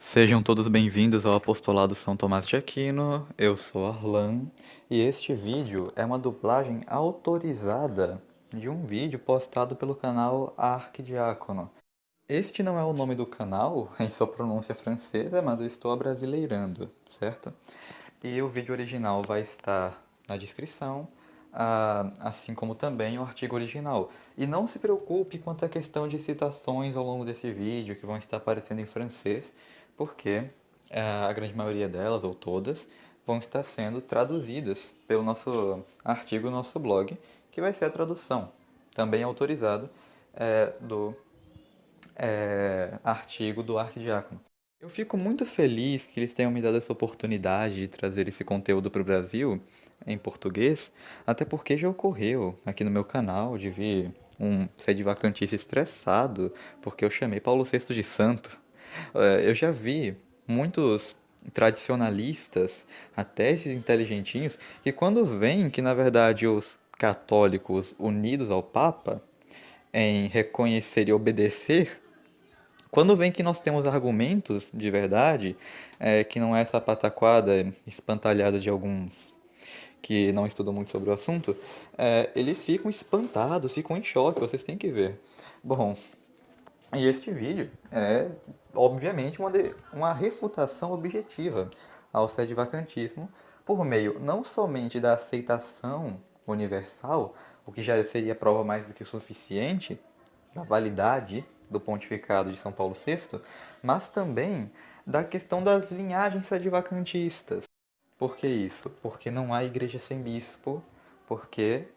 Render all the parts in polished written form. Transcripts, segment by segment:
Sejam todos bem-vindos ao Apostolado São Tomás de Aquino. Eu sou Arlan e este vídeo é uma dublagem autorizada de um vídeo postado pelo canal Arquidiácono. Este não é o nome do canal em sua pronúncia francesa, mas eu estou abrasileirando, certo? E o vídeo original vai estar na descrição, assim como também o artigo original. E não se preocupe quanto à questão de citações ao longo desse vídeo, que vão estar aparecendo em francês, porque a grande maioria delas, ou todas, vão estar sendo traduzidas pelo nosso artigo no nosso blog, que vai ser a tradução, também autorizada, do artigo do Arquidiácono. Eu fico muito feliz que eles tenham me dado essa oportunidade de trazer esse conteúdo para o Brasil em português, até porque já ocorreu aqui no meu canal de ver um sede vacantista estressado porque eu chamei Paulo VI de santo. Eu já vi muitos tradicionalistas, até esses inteligentinhos, que quando veem que na verdade os católicos unidos ao Papa em reconhecer e obedecer, quando vem que nós temos argumentos de verdade, que não é essa pataquada espantalhada de alguns que não estudam muito sobre o assunto, eles ficam espantados, ficam em choque, vocês têm que ver. Bom, e este vídeo é, obviamente, uma refutação objetiva ao sede-vacantismo por meio não somente da aceitação universal, o que já seria prova mais do que o suficiente da validade do pontificado de São Paulo VI, mas também da questão das linhagens sede-vacantistas. Por que isso? Porque não há igreja sem bispo, porque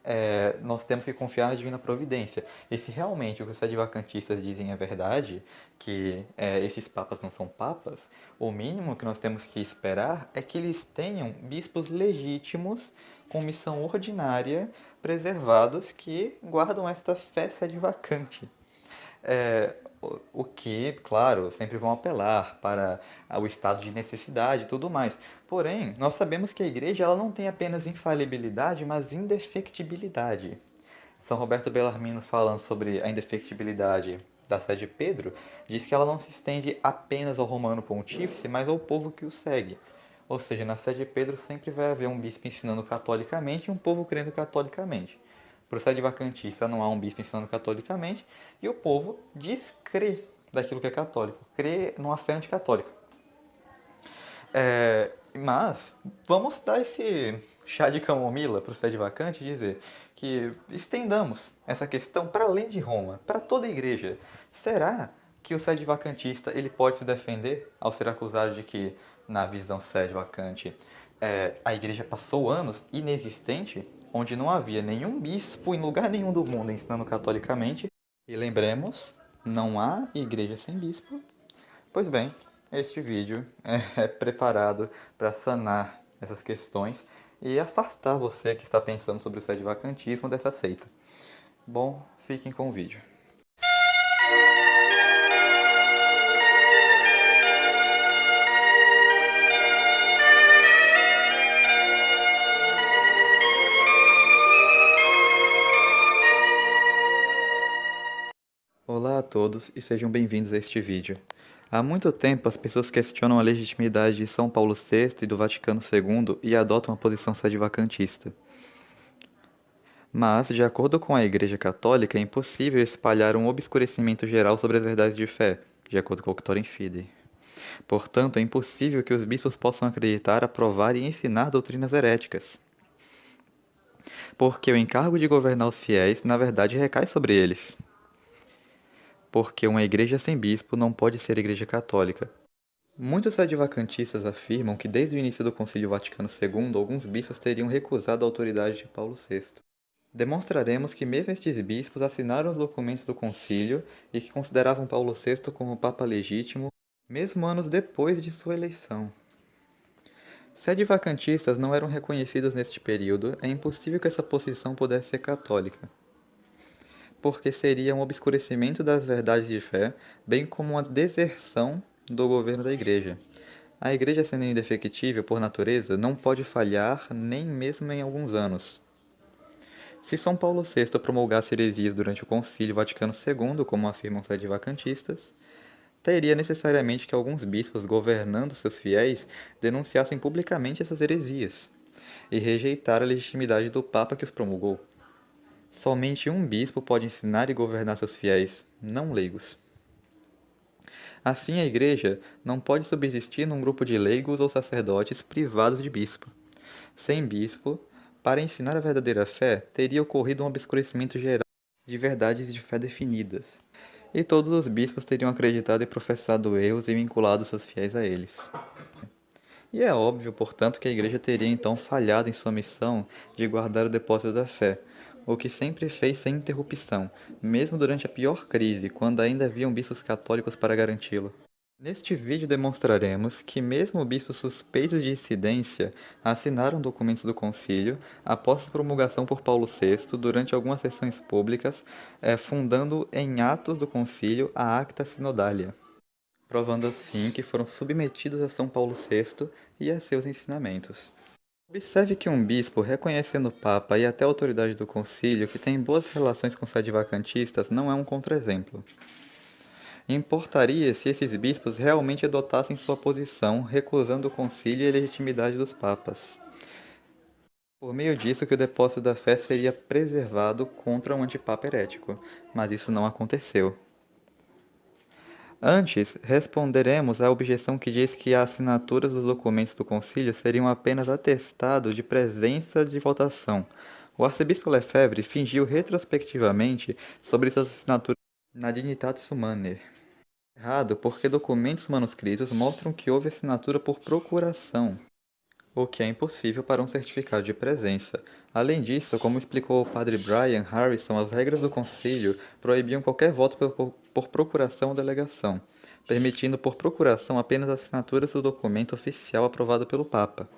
nós temos que confiar na divina providência. E se realmente o que os sede-vacantistas dizem é verdade, que esses papas não são papas, o mínimo que nós temos que esperar é que eles tenham bispos legítimos, com missão ordinária, preservados, que guardam esta fé sede-vacante. O que, claro, sempre vão apelar para o estado de necessidade e tudo mais. Porém, nós sabemos que a igreja ela não tem apenas infalibilidade, mas indefectibilidade. São Roberto Bellarmino, falando sobre a indefectibilidade da Sé de Pedro, diz que ela não se estende apenas ao romano pontífice, mas ao povo que o segue. Ou seja, na Sé de Pedro sempre vai haver um bispo ensinando catolicamente e um povo crendo catolicamente. Para o sede-vacantista não há um bispo ensinando catolicamente e o povo descrê daquilo que é católico, crê numa fé anticatólica. Mas vamos dar esse chá de camomila para o sede vacante e dizer que estendamos essa questão para além de Roma, para toda a igreja. Será que o sede vacantista ele pode se defender ao ser acusado de que, na visão sede vacante, a igreja passou anos inexistente, onde não havia nenhum bispo em lugar nenhum do mundo ensinando catolicamente? E lembremos, não há igreja sem bispo. Pois bem, este vídeo é preparado para sanar essas questões e afastar você que está pensando sobre o sede-vacantismo dessa seita. Bom, fiquem com o vídeo. Olá a todos e sejam bem-vindos a este vídeo. Há muito tempo as pessoas questionam a legitimidade de São Paulo VI e do Vaticano II e adotam a posição sede-vacantista. Mas, de acordo com a Igreja Católica, é impossível espalhar um obscurecimento geral sobre as verdades de fé, de acordo com o Victoriam Fidei. Portanto, é impossível que os bispos possam acreditar, aprovar e ensinar doutrinas heréticas, porque o encargo de governar os fiéis, na verdade, recai sobre eles. Porque uma igreja sem bispo não pode ser igreja católica. Muitos advacantistas afirmam que desde o início do Concílio Vaticano II, alguns bispos teriam recusado a autoridade de Paulo VI. Demonstraremos que mesmo estes bispos assinaram os documentos do concílio e que consideravam Paulo VI como Papa legítimo, mesmo anos depois de sua eleição. Sede-vacantistas não eram reconhecidos neste período, é impossível que essa posição pudesse ser católica, porque seria um obscurecimento das verdades de fé, bem como uma deserção do governo da Igreja. A Igreja, sendo indefectível por natureza, não pode falhar nem mesmo em alguns anos. Se São Paulo VI promulgasse heresias durante o Concílio Vaticano II, como afirmam sede-vacantistas, teria necessariamente que alguns bispos, governando seus fiéis, denunciassem publicamente essas heresias e rejeitar a legitimidade do Papa que os promulgou. Somente um bispo pode ensinar e governar seus fiéis, não leigos. Assim, a Igreja não pode subsistir num grupo de leigos ou sacerdotes privados de bispo. Sem bispo, para ensinar a verdadeira fé, teria ocorrido um obscurecimento geral de verdades de fé definidas, e todos os bispos teriam acreditado e professado erros e vinculado seus fiéis a eles. E é óbvio, portanto, que a Igreja teria então falhado em sua missão de guardar o depósito da fé, o que sempre fez sem interrupção, mesmo durante a pior crise, quando ainda haviam bispos católicos para garanti-lo. Neste vídeo demonstraremos que mesmo bispos suspeitos de incidência assinaram documentos do concílio após a promulgação por Paulo VI durante algumas sessões públicas, fundando em atos do concílio a Acta Sinodalia, provando assim que foram submetidos a São Paulo VI e a seus ensinamentos. Observe que um bispo, reconhecendo o Papa e até a autoridade do concílio, que tem boas relações com os sedivacantistas, não é um contraexemplo. Importaria se esses bispos realmente adotassem sua posição, recusando o concílio e a legitimidade dos papas. Por meio disso que o depósito da fé seria preservado contra um antipapa herético, mas isso não aconteceu. Antes, responderemos à objeção que diz que as assinaturas dos documentos do concílio seriam apenas atestado de presença de votação. O arcebispo Lefebvre fingiu retrospectivamente sobre suas assinaturas na Dignitatis Humanae. Errado, porque documentos manuscritos mostram que houve assinatura por procuração, o que é impossível para um certificado de presença. Além disso, como explicou o padre Brian Harrison, as regras do concílio proibiam qualquer voto por procuração ou delegação, permitindo por procuração apenas assinaturas do documento oficial aprovado pelo Papa.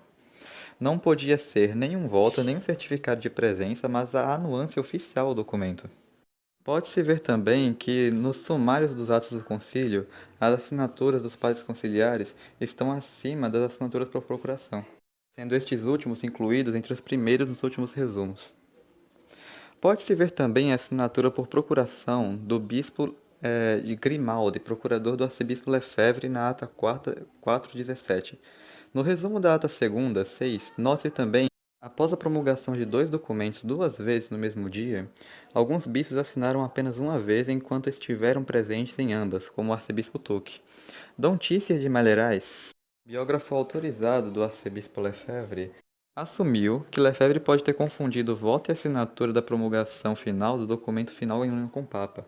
Não podia ser nenhum voto nem um certificado de presença, mas a anuência oficial ao documento. Pode-se ver também que, nos sumários dos atos do concílio, as assinaturas dos padres conciliares estão acima das assinaturas por procuração, sendo estes últimos incluídos entre os primeiros nos últimos resumos. Pode-se ver também a assinatura por procuração do bispo de Grimaldi, procurador do arcebispo Lefebvre, na ata 417. No resumo da ata 2ª, 6, note também, após a promulgação de dois documentos duas vezes no mesmo dia, alguns bispos assinaram apenas uma vez enquanto estiveram presentes em ambas, como o arcebispo Tuque. Dom Tícia de Malherais, biógrafo autorizado do arcebispo Lefebvre, assumiu que Lefebvre pode ter confundido o voto e assinatura da promulgação final do documento final em união com o Papa.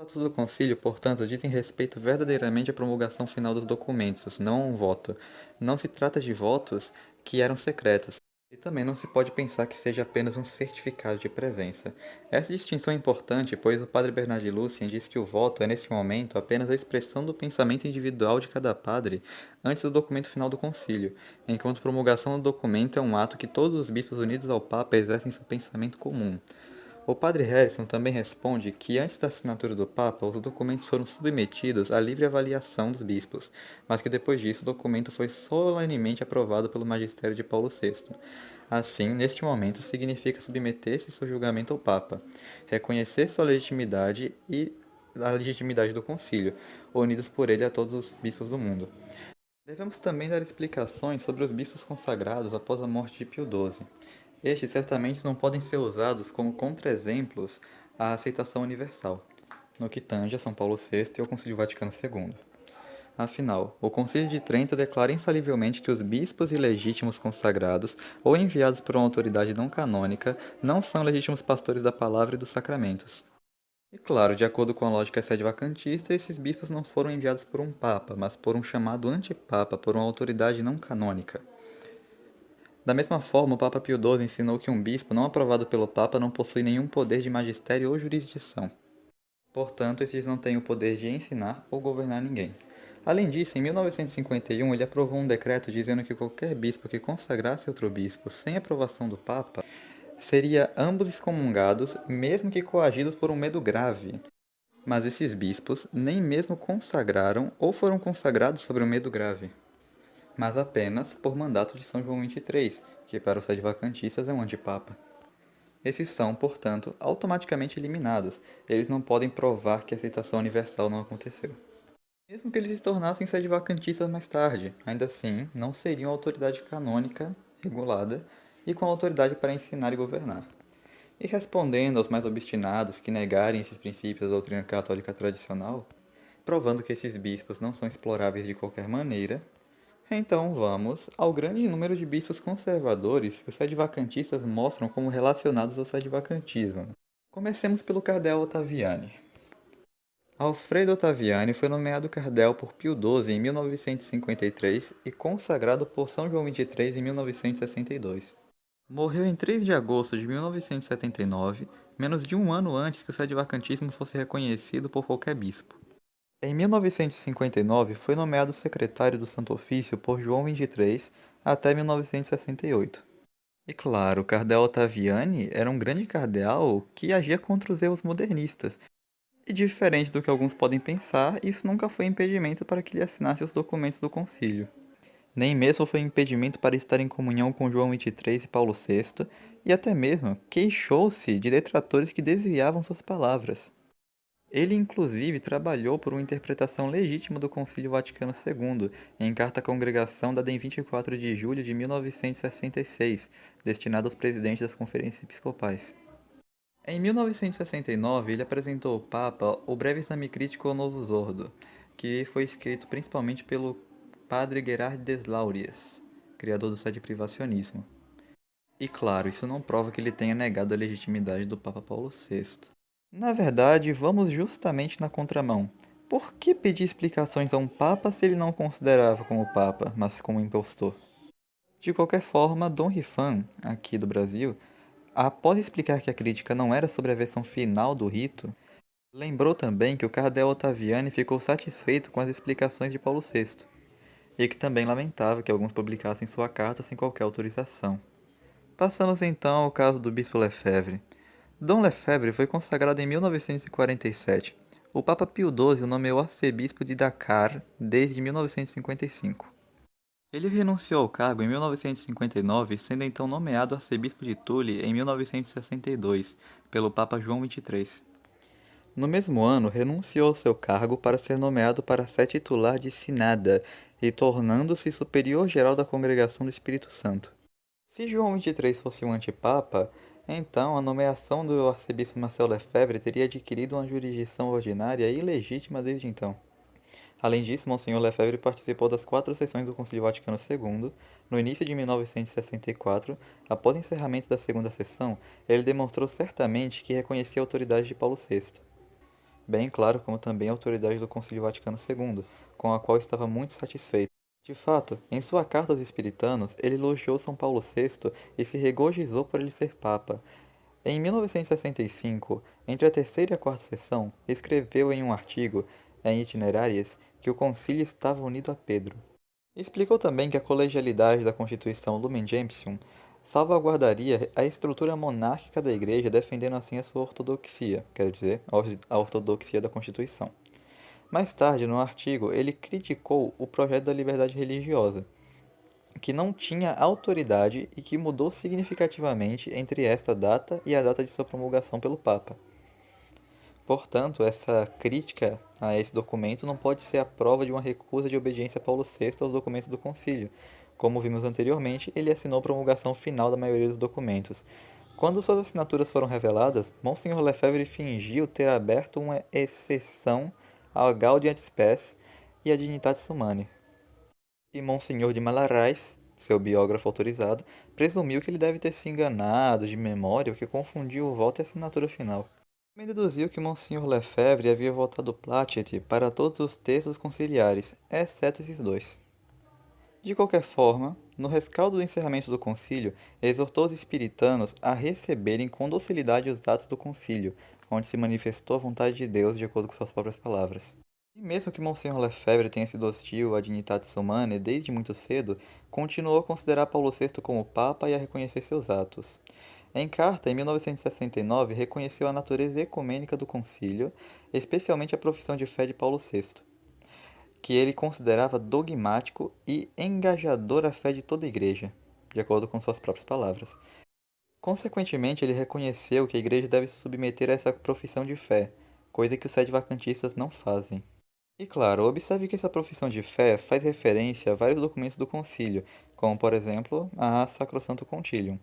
Os atos do concílio, portanto, dizem respeito verdadeiramente à promulgação final dos documentos, não a um voto. Não se trata de votos que eram secretos. E também não se pode pensar que seja apenas um certificado de presença. Essa distinção é importante, pois o padre Bernard de Lucien diz que o voto é, neste momento, apenas a expressão do pensamento individual de cada padre antes do documento final do concílio, enquanto a promulgação do documento é um ato que todos os bispos unidos ao Papa exercem seu pensamento comum. O padre Harrison também responde que antes da assinatura do Papa, os documentos foram submetidos à livre avaliação dos bispos, mas que depois disso o documento foi solenemente aprovado pelo magistério de Paulo VI. Assim, neste momento, significa submeter-se seu julgamento ao Papa, reconhecer sua legitimidade e a legitimidade do concílio, unidos por ele a todos os bispos do mundo. Devemos também dar explicações sobre os bispos consagrados após a morte de Pio XII. Estes certamente não podem ser usados como contraexemplos à aceitação universal, no que tange a São Paulo VI e ao Concílio Vaticano II. Afinal, o Concílio de Trento declara infalivelmente que os bispos ilegítimos consagrados ou enviados por uma autoridade não canônica não são legítimos pastores da palavra e dos sacramentos. E claro, de acordo com a lógica sede-vacantista, esses bispos não foram enviados por um papa, mas por um chamado antipapa, por uma autoridade não canônica. Da mesma forma, o Papa Pio XII ensinou que um bispo não aprovado pelo Papa não possui nenhum poder de magistério ou jurisdição. Portanto, estes não têm o poder de ensinar ou governar ninguém. Além disso, em 1951, ele aprovou um decreto dizendo que qualquer bispo que consagrasse outro bispo sem aprovação do Papa seria ambos excomungados, mesmo que coagidos por um medo grave. Mas esses bispos nem mesmo consagraram ou foram consagrados sobre um medo grave, mas apenas por mandato de São João XXIII, que para os sede-vacantistas é um antipapa. Esses são, portanto, automaticamente eliminados. Eles não podem provar que a aceitação universal não aconteceu. Mesmo que eles se tornassem sede-vacantistas mais tarde, ainda assim, não seriam autoridade canônica regulada e com autoridade para ensinar e governar. E respondendo aos mais obstinados que negarem esses princípios da doutrina católica tradicional, provando que esses bispos não são exploráveis de qualquer maneira, então vamos ao grande número de bispos conservadores que os sede-vacantistas mostram como relacionados ao sede-vacantismo. Comecemos pelo cardeal Ottaviani. Alfredo Ottaviani foi nomeado cardeal por Pio XII em 1953 e consagrado por São João XXIII em 1962. Morreu em 3 de agosto de 1979, menos de um ano antes que o sede-vacantismo fosse reconhecido por qualquer bispo. Em 1959, foi nomeado secretário do Santo Ofício por João XXIII até 1968. E claro, o cardeal Ottaviani era um grande cardeal que agia contra os erros modernistas. E diferente do que alguns podem pensar, isso nunca foi impedimento para que ele assinasse os documentos do concílio. Nem mesmo foi impedimento para estar em comunhão com João XXIII e Paulo VI, e até mesmo queixou-se de detratores que desviavam suas palavras. Ele inclusive trabalhou por uma interpretação legítima do Concílio Vaticano II, em carta à congregação dada em 24 de julho de 1966, destinada aos presidentes das conferências episcopais. Em 1969, ele apresentou ao Papa o Breve Exame Crítico ao Novus Ordo, que foi escrito principalmente pelo padre Gerard Deslauriers, criador do sede-privacionismo. E claro, isso não prova que ele tenha negado a legitimidade do Papa Paulo VI. Na verdade, vamos justamente na contramão. Por que pedir explicações a um Papa se ele não o considerava como Papa, mas como impostor? De qualquer forma, Dom Rifan, aqui do Brasil, após explicar que a crítica não era sobre a versão final do rito, lembrou também que o cardeal Ottaviani ficou satisfeito com as explicações de Paulo VI, e que também lamentava que alguns publicassem sua carta sem qualquer autorização. Passamos então ao caso do bispo Lefebvre. Dom Lefebvre foi consagrado em 1947. O Papa Pio XII o nomeou arcebispo de Dakar desde 1955. Ele renunciou ao cargo em 1959, sendo então nomeado arcebispo de Tule em 1962, pelo Papa João XXIII. No mesmo ano, renunciou ao seu cargo para ser nomeado para sé titular de Sinada e tornando-se superior geral da Congregação do Espírito Santo. Se João XXIII fosse um antipapa, então a nomeação do arcebispo Marcel Lefebvre teria adquirido uma jurisdição ordinária e ilegítima desde então. Além disso, Monsenhor Lefebvre participou das 4 sessões do Concílio Vaticano II. No início de 1964, após o encerramento da segunda sessão, ele demonstrou certamente que reconhecia a autoridade de Paulo VI, bem claro como também a autoridade do Concílio Vaticano II, com a qual estava muito satisfeito. De fato, em sua carta aos Espiritanos, ele elogiou São Paulo VI e se regozijou por ele ser Papa. Em 1965, entre a terceira e a quarta sessão, escreveu em um artigo, em Itinerárias, que o concílio estava unido a Pedro. Explicou também que a colegialidade da Constituição Lumen Gentium salvaguardaria a estrutura monárquica da Igreja, defendendo assim a sua ortodoxia, quer dizer, a ortodoxia da Constituição. Mais tarde, no artigo, ele criticou o projeto da liberdade religiosa, que não tinha autoridade e que mudou significativamente entre esta data e a data de sua promulgação pelo Papa. Portanto, essa crítica a esse documento não pode ser a prova de uma recusa de obediência a Paulo VI aos documentos do Concílio. Como vimos anteriormente, ele assinou a promulgação final da maioria dos documentos. Quando suas assinaturas foram reveladas, Monsenhor Lefebvre fingiu ter aberto uma exceção ao Gaudium et Spes e à Dignitatis Humanae. E Monsenhor de Malarais, seu biógrafo autorizado, presumiu que ele deve ter se enganado de memória, o que confundiu o voto e a assinatura final. Também deduziu que Monsenhor Lefebvre havia votado Placet para todos os textos conciliares, exceto esses dois. De qualquer forma, no rescaldo do encerramento do concílio, exortou os espiritanos a receberem com docilidade os atos do concílio, onde se manifestou a vontade de Deus de acordo com suas próprias palavras. E mesmo que Monsenhor Lefebvre tenha sido hostil à Dignitatis Humanae desde muito cedo, continuou a considerar Paulo VI como Papa e a reconhecer seus atos. Em carta, em 1969, reconheceu a natureza ecumênica do concílio, especialmente a profissão de fé de Paulo VI, que ele considerava dogmático e engajador a fé de toda a Igreja, de acordo com suas próprias palavras. Consequentemente, ele reconheceu que a Igreja deve se submeter a essa profissão de fé, coisa que os sede-vacantistas não fazem. E claro, observe que essa profissão de fé faz referência a vários documentos do concílio, como por exemplo a Sacrosanto Concilium.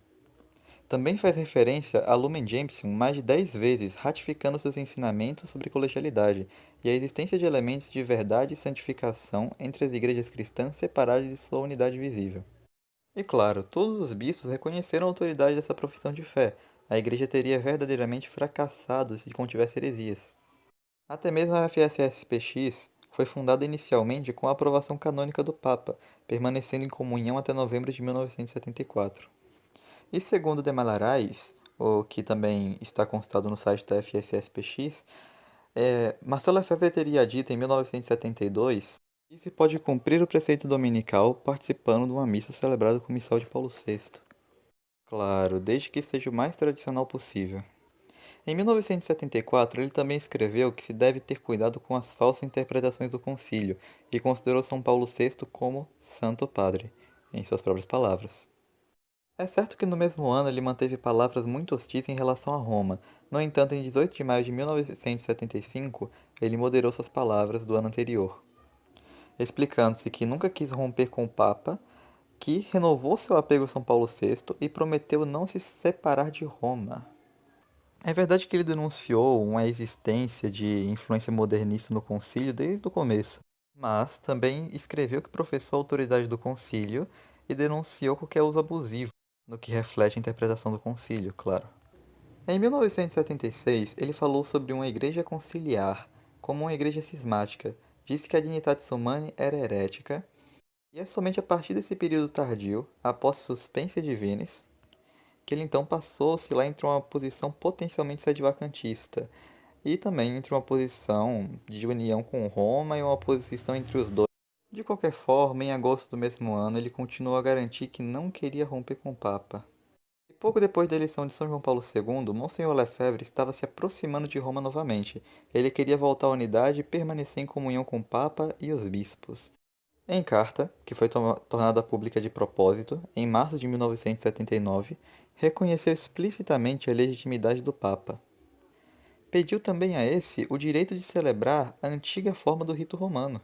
Também faz referência a Lumen Gentium mais de 10 vezes, ratificando seus ensinamentos sobre colegialidade e a existência de elementos de verdade e santificação entre as igrejas cristãs separadas de sua unidade visível. E claro, todos os bispos reconheceram a autoridade dessa profissão de fé. A igreja teria verdadeiramente fracassado se contivesse heresias. Até mesmo a FSSPX foi fundada inicialmente com a aprovação canônica do Papa, permanecendo em comunhão até novembro de 1974. E segundo Demalaraes, o que também está constado no site da FSSPX, Marcelo Lefebvre teria dito em 1972 que se pode cumprir o preceito dominical participando de uma missa celebrada com o missal de Paulo VI. Claro, desde que seja o mais tradicional possível. Em 1974, ele também escreveu que se deve ter cuidado com as falsas interpretações do concílio e considerou São Paulo VI como Santo Padre, em suas próprias palavras. É certo que no mesmo ano ele manteve palavras muito hostis em relação a Roma. No entanto, em 18 de maio de 1975, ele moderou suas palavras do ano anterior, explicando-se que nunca quis romper com o Papa, que renovou seu apego a São Paulo VI e prometeu não se separar de Roma. É verdade que ele denunciou uma existência de influência modernista no concílio desde o começo, mas também escreveu que professou a autoridade do concílio e denunciou qualquer uso abusivo, no que reflete a interpretação do concílio, claro. Em 1976, ele falou sobre uma igreja conciliar, como uma igreja cismática, disse que a Dignitatis Humanae era herética, e é somente a partir desse período tardio, após Suspensia Divinis, que ele então passou-se lá entre uma posição potencialmente sedevacantista e também entre uma posição de união com Roma e uma posição entre os dois. De qualquer forma, em agosto do mesmo ano, ele continuou a garantir que não queria romper com o Papa. E pouco depois da eleição de São João Paulo II, Monsenhor Lefebvre estava se aproximando de Roma novamente. Ele queria voltar à unidade e permanecer em comunhão com o Papa e os bispos. Em carta, que foi tornada pública de propósito, em março de 1979, reconheceu explicitamente a legitimidade do Papa. Pediu também a esse o direito de celebrar a antiga forma do rito romano.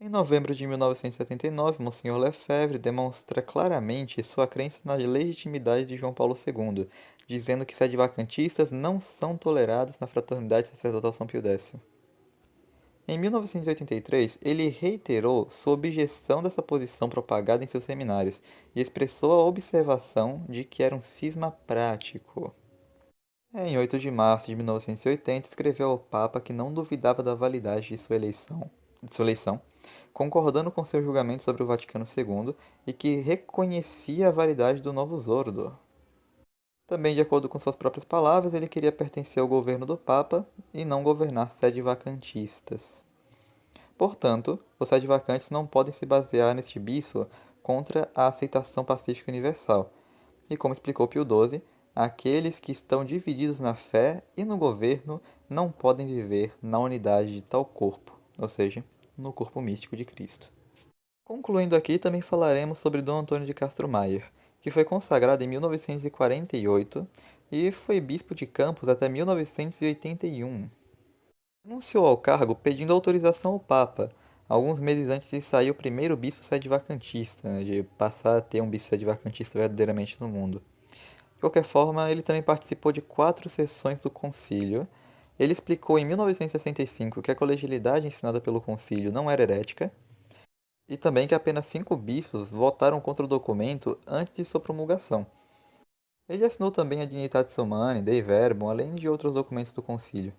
Em novembro de 1979, Monsenhor Lefebvre demonstra claramente sua crença na legitimidade de João Paulo II, dizendo que sedvacantistas não são tolerados na Fraternidade Sacerdotal São Pio X. Em 1983, ele reiterou sua objeção dessa posição propagada em seus seminários e expressou a observação de que era um cisma prático. Em 8 de março de 1980, escreveu ao Papa que não duvidava da validade de sua eleição, concordando com seu julgamento sobre o Vaticano II e que reconhecia a validade do novo Zordo. Também, de acordo com suas próprias palavras, ele queria pertencer ao governo do Papa e não governar sedevacantistas. Portanto, os sedevacantes não podem se basear neste bispo contra a aceitação pacífica universal. E como explicou Pio XII, aqueles que estão divididos na fé e no governo não podem viver na unidade de tal corpo, ou seja, no corpo místico de Cristo. Concluindo aqui, também falaremos sobre Dom Antônio de Castro Maier, que foi consagrado em 1948 e foi bispo de Campos até 1981. Renunciou ao cargo pedindo autorização ao Papa, alguns meses antes de sair o primeiro bispo sedevacantista, de passar a ter um bispo sedevacantista verdadeiramente no mundo. De qualquer forma, ele também participou de 4 sessões do concílio. Ele explicou em 1965 que a colegialidade ensinada pelo concílio não era herética, e também que apenas 5 bispos votaram contra o documento antes de sua promulgação. Ele assinou também a Dignitatis Humanae, Dei Verbum, além de outros documentos do concílio.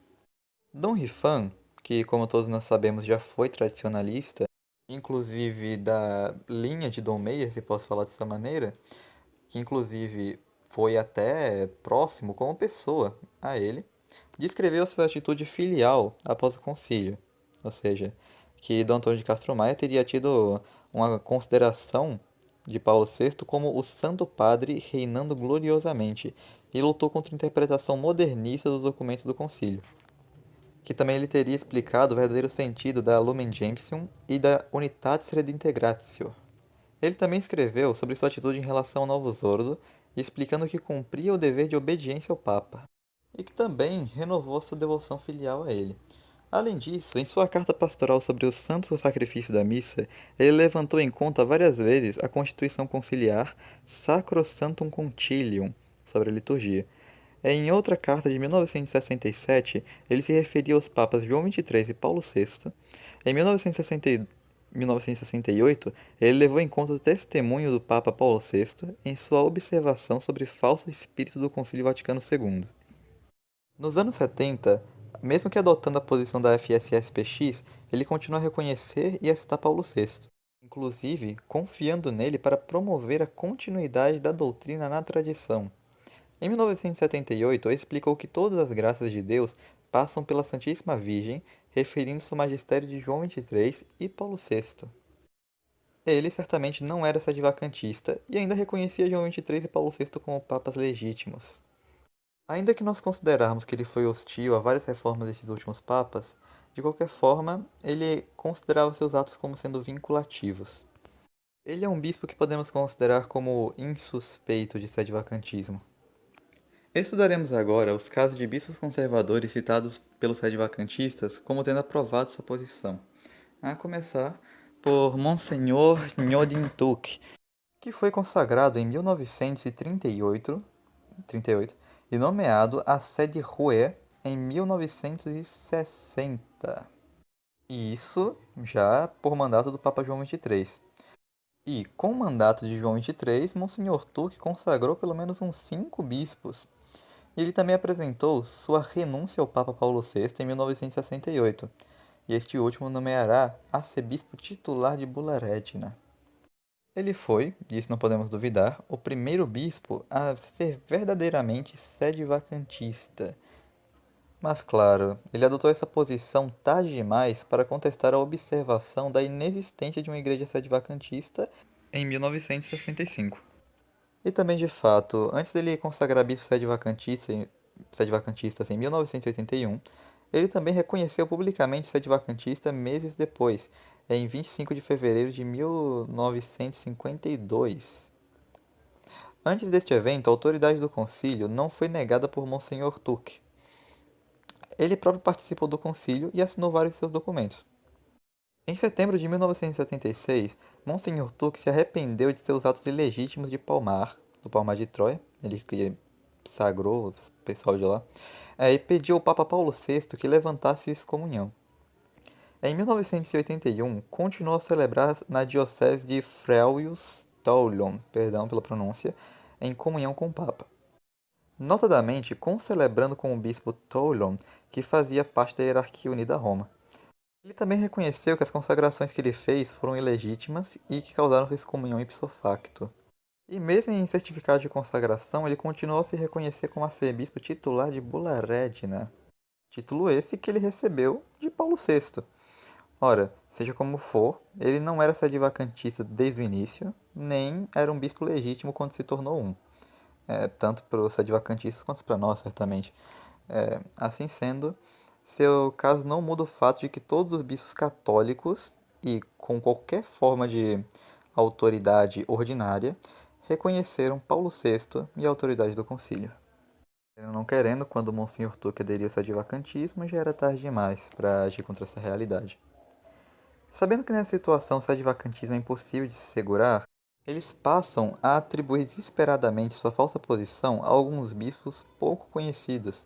Dom Rifan, que como todos nós sabemos já foi tradicionalista, inclusive da linha de Dom Meyer, se posso falar dessa maneira, que inclusive foi até próximo como pessoa a ele, descreveu sua atitude filial após o concílio, ou seja, que Dom Antônio de Castro Maia teria tido uma consideração de Paulo VI como o Santo Padre reinando gloriosamente e lutou contra a interpretação modernista dos documentos do concílio, que também ele teria explicado o verdadeiro sentido da Lumen Gentium e da Unitatis Redintegratio. Ele também escreveu sobre sua atitude em relação ao Novo Zordo, explicando que cumpria o dever de obediência ao Papa, e que também renovou sua devoção filial a ele. Além disso, em sua carta pastoral sobre o santo sacrifício da missa, ele levantou em conta várias vezes a Constituição Conciliar Sacrosanctum Concilium sobre a liturgia. Em outra carta de 1967, ele se referia aos papas João XXIII e Paulo VI. Em 1968, ele levou em conta o testemunho do Papa Paulo VI em sua observação sobre falso espírito do Concílio Vaticano II. Nos anos 70, mesmo que adotando a posição da FSSPX, ele continuou a reconhecer e a citar Paulo VI, inclusive confiando nele para promover a continuidade da doutrina na tradição. Em 1978, explicou que todas as graças de Deus passam pela Santíssima Virgem, referindo-se ao magistério de João XXIII e Paulo VI. Ele certamente não era sedivacantista e ainda reconhecia João XXIII e Paulo VI como papas legítimos. Ainda que nós considerarmos que ele foi hostil a várias reformas desses últimos papas, de qualquer forma, ele considerava seus atos como sendo vinculativos. Ele é um bispo que podemos considerar como insuspeito de sedivacantismo. Estudaremos agora os casos de bispos conservadores citados pelos sedivacantistas como tendo aprovado sua posição, a começar por Monsenhor Nhodin Tuk, que foi consagrado em 1938 e nomeado a sede Rue em 1960. Isso já por mandato do Papa João XXIII. E, com o mandato de João XXIII, Monsenhor Tuk consagrou pelo menos uns 5 bispos. Ele também apresentou sua renúncia ao Papa Paulo VI em 1968, e este último nomeará arcebispo titular de Bularegna. Ele foi, disso não podemos duvidar, o primeiro bispo a ser verdadeiramente sedivacantista. Mas claro, ele adotou essa posição tarde demais para contestar a observação da inexistência de uma igreja sedivacantista em 1965. E também, de fato, antes dele consagrar bispo sedivacantistas em 1981, ele também reconheceu publicamente sedivacantista meses depois, em 25 de fevereiro de 1952. Antes deste evento, a autoridade do concílio não foi negada por Monsenhor Tuck. Ele próprio participou do concílio e assinou vários de seus documentos. Em setembro de 1976, Monsenhor Tuck se arrependeu de seus atos ilegítimos de palmar, do palmar de Troia, ele que sagrou o pessoal de lá, e pediu ao Papa Paulo VI que levantasse a excomunhão. Em 1981, continuou a celebrar na diocese de Freules-Toulon, perdão pela pronúncia, em comunhão com o Papa. Notadamente, concelebrando com o bispo Toulon, que fazia parte da hierarquia unida a Roma. Ele também reconheceu que as consagrações que ele fez foram ilegítimas e que causaram excomunhão ipso facto. E mesmo em certificado de consagração, ele continuou a se reconhecer como arcebispo titular de Bularegna, título esse que ele recebeu de Paulo VI. Ora, seja como for, ele não era sedivacantista desde o início, nem era um bispo legítimo quando se tornou um. Tanto para os sedivacantistas quanto para nós, certamente. Assim sendo, seu caso não muda o fato de que todos os bispos católicos, e com qualquer forma de autoridade ordinária, reconheceram Paulo VI e a autoridade do concílio. Não querendo, quando Monsenhor Tuck aderiu ao sedivacantismo, já era tarde demais para agir contra essa realidade. Sabendo que nessa situação o sedivacantismo é impossível de se segurar, eles passam a atribuir desesperadamente sua falsa posição a alguns bispos pouco conhecidos.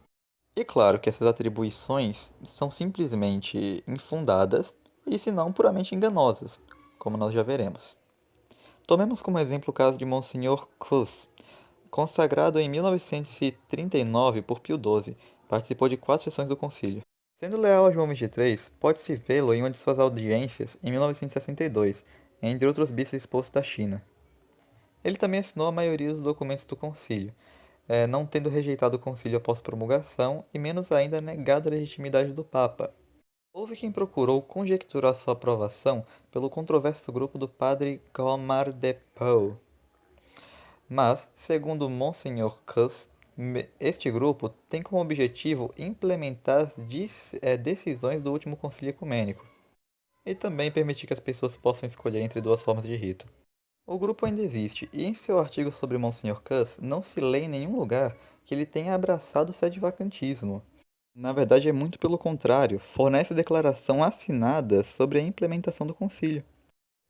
E claro que essas atribuições são simplesmente infundadas e, se não, puramente enganosas, como nós já veremos. Tomemos como exemplo o caso de Monsenhor Kuss, consagrado em 1939 por Pio XII, participou de 4 sessões do concílio. Sendo leal a João XXIII, pode-se vê-lo em uma de suas audiências em 1962, entre outros bispos expostos da China. Ele também assinou a maioria dos documentos do concílio, não tendo rejeitado o concílio após promulgação e menos ainda negado a legitimidade do Papa. Houve quem procurou conjecturar sua aprovação pelo controverso grupo do padre Gomar de Pau. Mas, segundo Monsenhor Kuss, este grupo tem como objetivo implementar as decisões do último concílio ecumênico e também permitir que as pessoas possam escolher entre 2 formas de rito. O grupo ainda existe, e em seu artigo sobre Monsenhor Kuss não se lê em nenhum lugar que ele tenha abraçado o sedivacantismo. Na verdade, é muito pelo contrário, fornece declaração assinada sobre a implementação do concílio.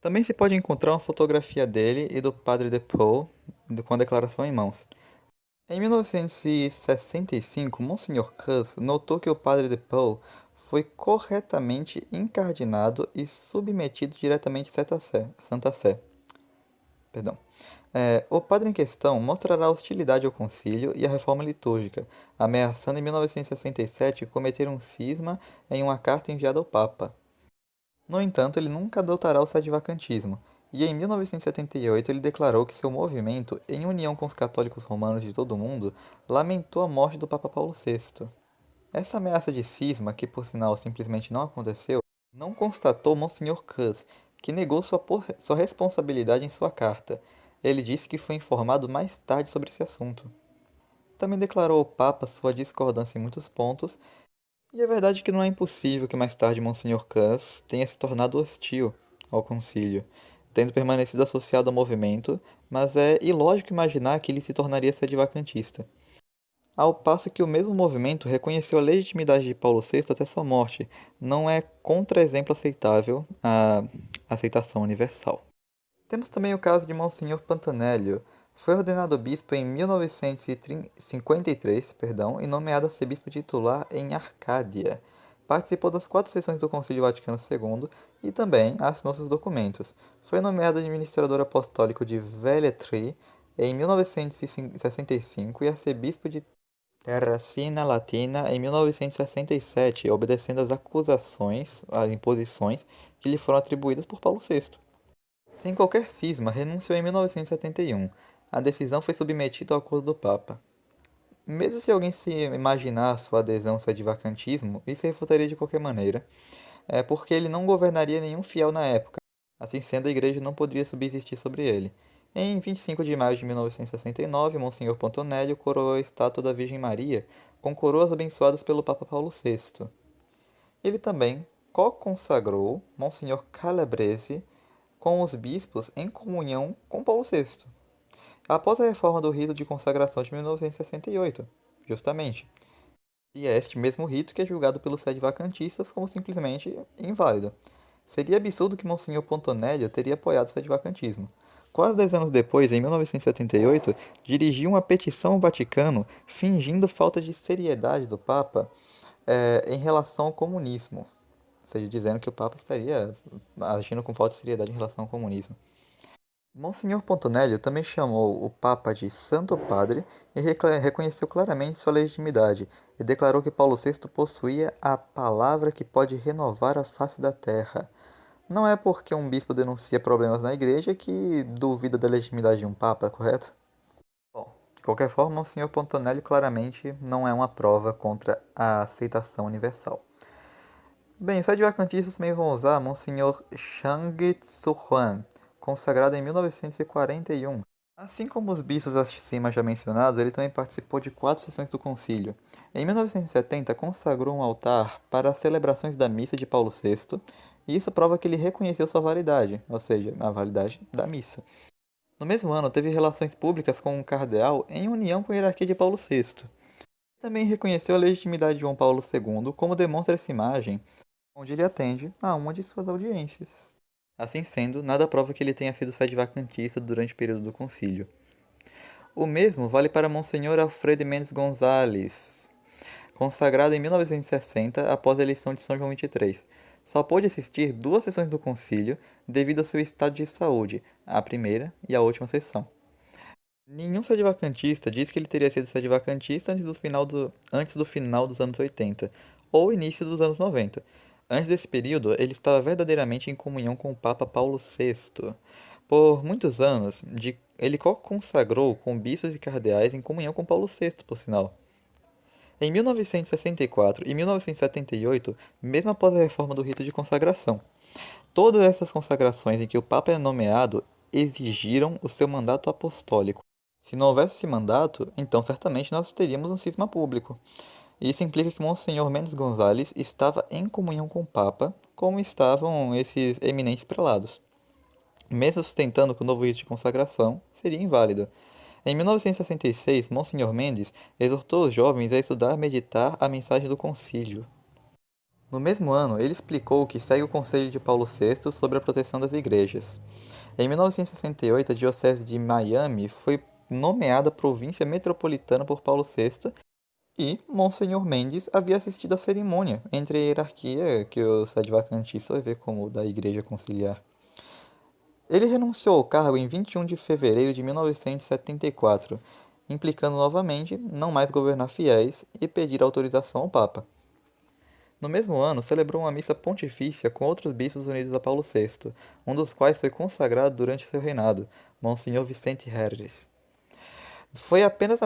Também se pode encontrar uma fotografia dele e do padre de Paul com a declaração em mãos. Em 1965, Monsenhor Cus notou que o padre de Paul foi corretamente encardinado e submetido diretamente à Santa Sé. Perdão. O padre em questão mostrará hostilidade ao concílio e à reforma litúrgica, ameaçando em 1967 cometer um cisma em uma carta enviada ao Papa. No entanto, ele nunca adotará o sedivacantismo, e em 1978 ele declarou que seu movimento, em união com os católicos romanos de todo o mundo, lamentou a morte do Papa Paulo VI. Essa ameaça de cisma, que por sinal simplesmente não aconteceu, não constatou Monsenhor Cus, que negou sua responsabilidade em sua carta. Ele disse que foi informado mais tarde sobre esse assunto. Também declarou ao Papa sua discordância em muitos pontos, e é verdade que não é impossível que mais tarde Monsenhor Cus tenha se tornado hostil ao concílio, tendo permanecido associado ao movimento, mas é ilógico imaginar que ele se tornaria sedivacantista. Ao passo que o mesmo movimento reconheceu a legitimidade de Paulo VI até sua morte, não é contra-exemplo aceitável a aceitação universal. Temos também o caso de Monsenhor Pantonello. Foi ordenado bispo em 1953, e nomeado arcebispo titular em Arcádia. Participou das 4 sessões do Concílio Vaticano II e também assinou seus documentos. Foi nomeado administrador apostólico de Velletri em 1965 e arcebispo de Terracina Latina em 1967, obedecendo às acusações, às imposições que lhe foram atribuídas por Paulo VI. Sem qualquer cisma, renunciou em 1971. A decisão foi submetida ao acordo do Papa. Mesmo se alguém se imaginar sua adesão ao sedivacantismo, isso refutaria de qualquer maneira, porque ele não governaria nenhum fiel na época. Assim sendo, a igreja não poderia subsistir sobre ele. Em 25 de maio de 1969, Monsenhor Pontonelli coroou a estátua da Virgem Maria com coroas abençoadas pelo Papa Paulo VI. Ele também co-consagrou Monsenhor Calabrese com os bispos em comunhão com Paulo VI, após a reforma do rito de consagração de 1968, justamente. E é este mesmo rito que é julgado pelos sedivacantistas como simplesmente inválido. Seria absurdo que Monsenhor Pontonelli teria apoiado o sedivacantismo. Quase 10 anos depois, em 1978, dirigiu uma petição ao Vaticano fingindo falta de seriedade do Papa em relação ao comunismo. Ou seja, dizendo que o Papa estaria agindo com falta de seriedade em relação ao comunismo. Monsenhor Pontonelli também chamou o Papa de Santo Padre e reconheceu claramente sua legitimidade, e declarou que Paulo VI possuía a palavra que pode renovar a face da terra. Não é porque um bispo denuncia problemas na igreja que duvida da legitimidade de um Papa, correto? Bom, de qualquer forma, Monsenhor Pontonelli claramente não é uma prova contra a aceitação universal. Bem, os adventistas também vão usar Monsenhor Shang Tzuhuan, consagrado em 1941. Assim como os bispos acima já mencionados, ele também participou de 4 sessões do concílio. Em 1970, consagrou um altar para as celebrações da missa de Paulo VI, e isso prova que ele reconheceu sua validade, ou seja, a validade da missa. No mesmo ano, teve relações públicas com um cardeal em união com a hierarquia de Paulo VI. Também reconheceu a legitimidade de João Paulo II, como demonstra essa imagem, onde ele atende a uma de suas audiências. Assim sendo, nada prova que ele tenha sido sedevacantista durante o período do concílio. O mesmo vale para Monsenhor Alfredo Mendes Gonzalez, consagrado em 1960 após a eleição de São João XXIII. Só pôde assistir 2 sessões do concílio devido ao seu estado de saúde, a primeira e a última sessão. Nenhum sedevacantista diz que ele teria sido sedevacantista antes do final dos anos 80 ou início dos anos 90. Antes desse período, ele estava verdadeiramente em comunhão com o Papa Paulo VI. Por muitos anos, ele consagrou com bispos e cardeais em comunhão com Paulo VI, por sinal. Em 1964 e 1978, mesmo após a reforma do rito de consagração, todas essas consagrações em que o Papa é nomeado exigiram o seu mandato apostólico. Se não houvesse esse mandato, então certamente nós teríamos um cisma público. Isso implica que Monsenhor Mendes Gonzalez estava em comunhão com o Papa, como estavam esses eminentes prelados. Mesmo sustentando que o novo rito de consagração seria inválido. Em 1966, Monsenhor Mendes exortou os jovens a estudar e meditar a mensagem do concílio. No mesmo ano, ele explicou que segue o conselho de Paulo VI sobre a proteção das igrejas. Em 1968, a Diocese de Miami foi nomeada província metropolitana por Paulo VI e Monsenhor Mendes havia assistido à cerimônia entre a hierarquia que o sedevacantista vai ver como da Igreja Conciliar. Ele renunciou ao cargo em 21 de fevereiro de 1974, implicando novamente não mais governar fiéis e pedir autorização ao Papa. No mesmo ano, celebrou uma missa pontifícia com outros bispos unidos a Paulo VI, um dos quais foi consagrado durante seu reinado, Monsenhor Vicente Harris. Foi apenas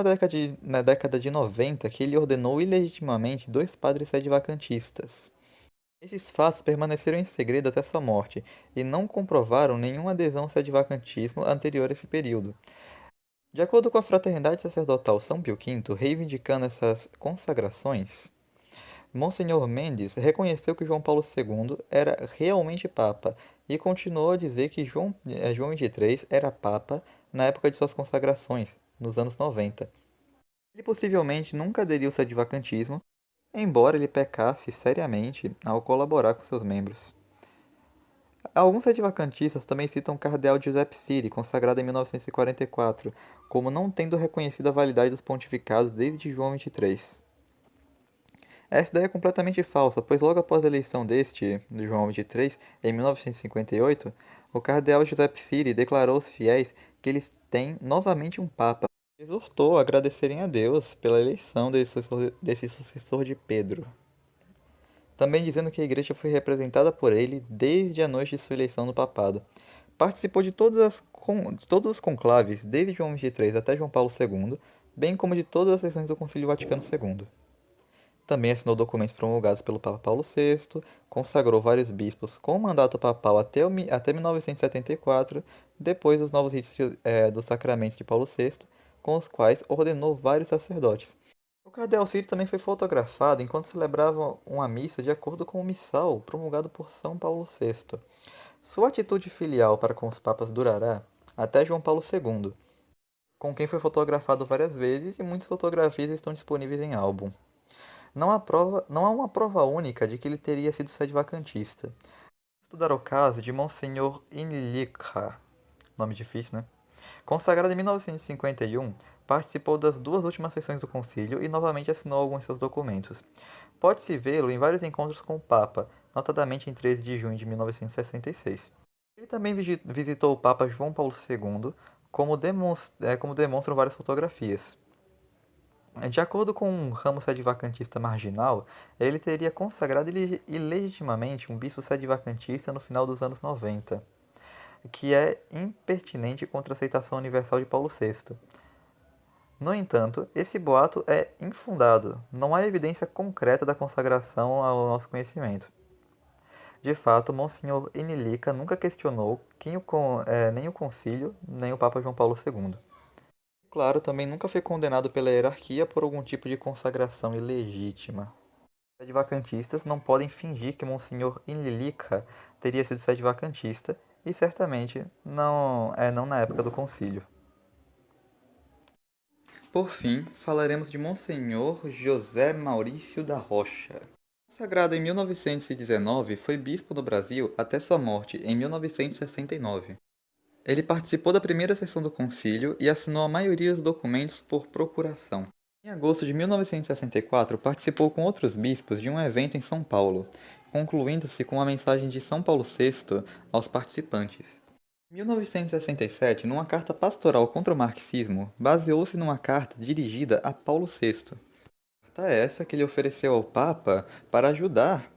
na década de 90 que ele ordenou ilegitimamente dois padres sedivacantistas. Esses fatos permaneceram em segredo até sua morte e não comprovaram nenhuma adesão ao sedivacantismo anterior a esse período. De acordo com a Fraternidade Sacerdotal São Pio V, reivindicando essas consagrações, Monsenhor Mendes reconheceu que João Paulo II era realmente Papa e continuou a dizer que João XXIII era Papa na época de suas consagrações, nos anos 90. Ele possivelmente nunca aderiu ao sedivacantismo, embora ele pecasse seriamente ao colaborar com seus membros. Alguns sedivacantistas também citam o cardeal Giuseppe Siri, consagrado em 1944, como não tendo reconhecido a validade dos pontificados desde João XXIII. Essa ideia é completamente falsa, pois logo após a eleição de João XXIII, em 1958, o cardeal Giuseppe Siri declarou aos fiéis que eles têm novamente um papa. Exortou a agradecerem a Deus pela eleição desse sucessor de Pedro. Também dizendo que a igreja foi representada por ele desde a noite de sua eleição no papado. Participou de todos os conclaves, desde João XXIII até João Paulo II, bem como de todas as sessões do Concílio Vaticano II. Também assinou documentos promulgados pelo Papa Paulo VI, consagrou vários bispos com mandato papal até 1974, depois dos novos ritos dos sacramentos de Paulo VI, com os quais ordenou vários sacerdotes. O cardeal Ciro também foi fotografado enquanto celebrava uma missa de acordo com o missal promulgado por São Paulo VI. Sua atitude filial para com os papas durará até João Paulo II, com quem foi fotografado várias vezes e muitas fotografias estão disponíveis em álbum. Não há uma prova única de que ele teria sido sedevacantista. Estudar o caso de Monsenhor Inlica, nome difícil, né? Consagrado em 1951, participou das duas últimas sessões do concílio e novamente assinou alguns de seus documentos. Pode-se vê-lo em vários encontros com o Papa, notadamente em 13 de junho de 1966. Ele também visitou o Papa João Paulo II, como demonstram várias fotografias. De acordo com um ramo sedevacantista marginal, ele teria consagrado ilegitimamente um bispo sedevacantista no final dos anos 90, que é impertinente contra a aceitação universal de Paulo VI. No entanto, esse boato é infundado, não há evidência concreta da consagração ao nosso conhecimento. De fato, Monsenhor Inilica nunca questionou nem o concílio, nem o Papa João Paulo II. Claro, também nunca foi condenado pela hierarquia por algum tipo de consagração ilegítima. Os sedivacantistas não podem fingir que Monsenhor Inlilica teria sido sedevacantista, e certamente não na época do concílio. Por fim, falaremos de Monsenhor José Maurício da Rocha. Consagrado em 1919, foi bispo no Brasil até sua morte em 1969. Ele participou da primeira sessão do concílio e assinou a maioria dos documentos por procuração. Em agosto de 1964, participou com outros bispos de um evento em São Paulo, concluindo-se com a mensagem de São Paulo VI aos participantes. Em 1967, numa carta pastoral contra o marxismo, baseou-se numa carta dirigida a Paulo VI. Carta essa que ele ofereceu ao Papa para ajudar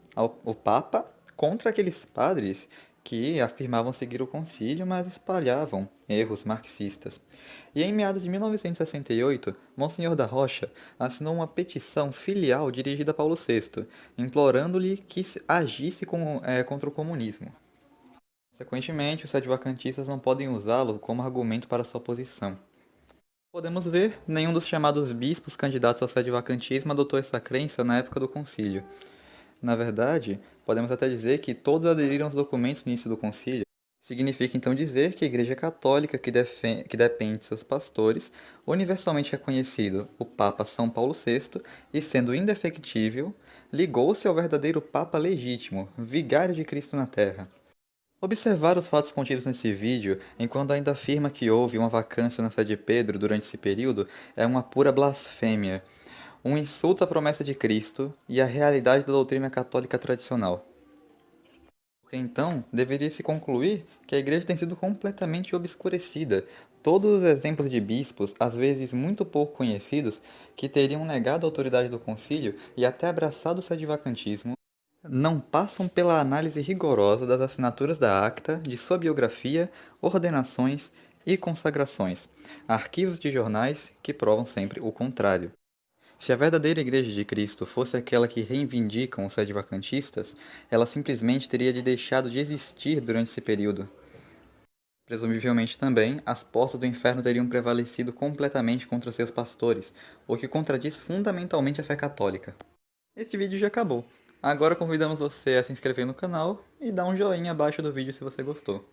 o Papa contra aqueles padres que afirmavam seguir o concílio, mas espalhavam erros marxistas. E em meados de 1968, Monsenhor da Rocha assinou uma petição filial dirigida a Paulo VI, implorando-lhe que agisse contra o comunismo. Consequentemente, os sedivacantistas não podem usá-lo como argumento para sua posição. Podemos ver, nenhum dos chamados bispos candidatos ao sedivacantismo adotou essa crença na época do concílio. Na verdade, podemos até dizer que todos aderiram aos documentos no início do concílio, Significa então dizer que a Igreja Católica, que depende de seus pastores, universalmente reconhecido o Papa São Paulo VI, e sendo indefectível, ligou-se ao verdadeiro Papa legítimo, vigário de Cristo na Terra. Observar os fatos contidos nesse vídeo, enquanto ainda afirma que houve uma vacância na sede de Pedro durante esse período, é uma pura blasfêmia, um insulto à promessa de Cristo e à realidade da doutrina católica tradicional. Porque então, deveria-se concluir que a Igreja tem sido completamente obscurecida. Todos os exemplos de bispos, às vezes muito pouco conhecidos, que teriam negado a autoridade do concílio e até abraçado o sedivacantismo, não passam pela análise rigorosa das assinaturas da acta, de sua biografia, ordenações e consagrações, arquivos de jornais que provam sempre o contrário. Se a verdadeira Igreja de Cristo fosse aquela que reivindicam os sedivacantistas, ela simplesmente teria deixado de existir durante esse período. Presumivelmente também, as portas do inferno teriam prevalecido completamente contra seus pastores, o que contradiz fundamentalmente a fé católica. Este vídeo já acabou. Agora convidamos você a se inscrever no canal e dar um joinha abaixo do vídeo se você gostou.